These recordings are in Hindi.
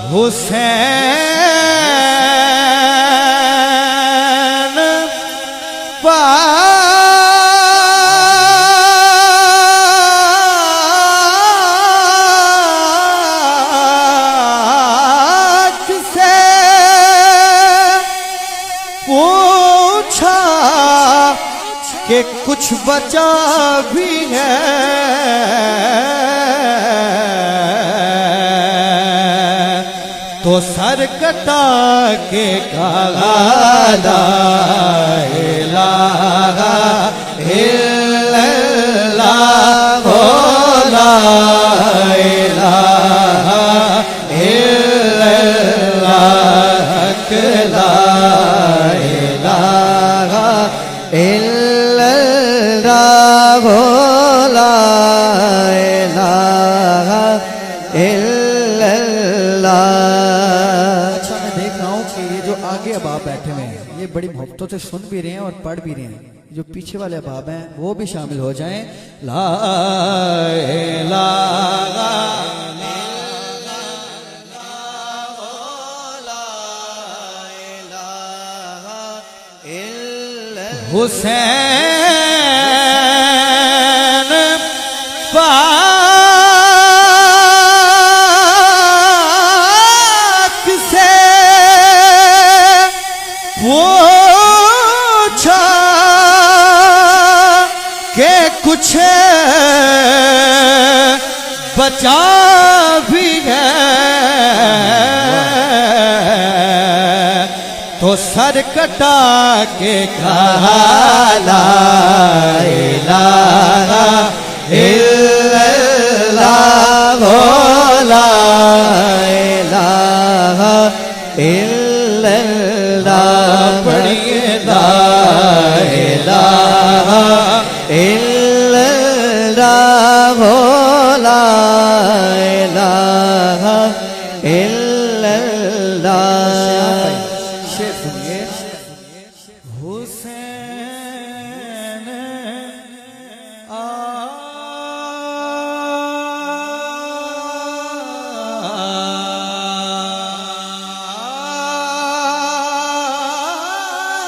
हुसैन पाक से पूछा कि कुछ बचा भी है, तो सर कटा के कहा ला इलाहा इल्लल्लाह ला इलाहा इल्लल्लाह ला इलाहा इल्लल्लाह ला इलाहा इल्लल्लाह। आगे अबाब बैठे हुए हैं, ये बड़ी मोहब्बतों से सुन भी रहे हैं और पढ़ भी रहे हैं। जो पीछे वाले अबाब हैं वो भी शामिल हो जाएं। ला इलाहा इल्लल्लाह हुसैन पाक से पूछा के कुछ बचा भी है, तो सर कटा के कहा ला इलाहा इल्लल्लाह ला इलाहा इल्लल्लाह। पढ़िए ला इलाहा इल्लल्लाह ला इलाहा इल्लल्लाह। शेर सुनिए। हुसैन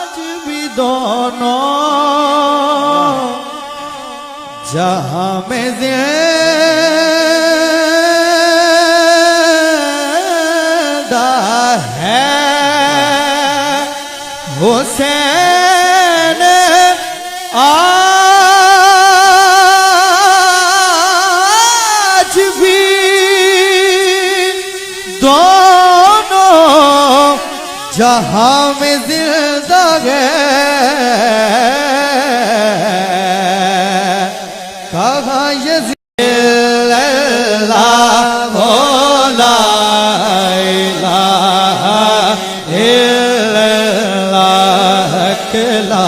आज भी दोनों जहां में जिंदा है, हुसैन आज भी दोनों जहां में जिंदा है। कहा इल्लल्लाह ला इलाहा इल्लल्लाह ला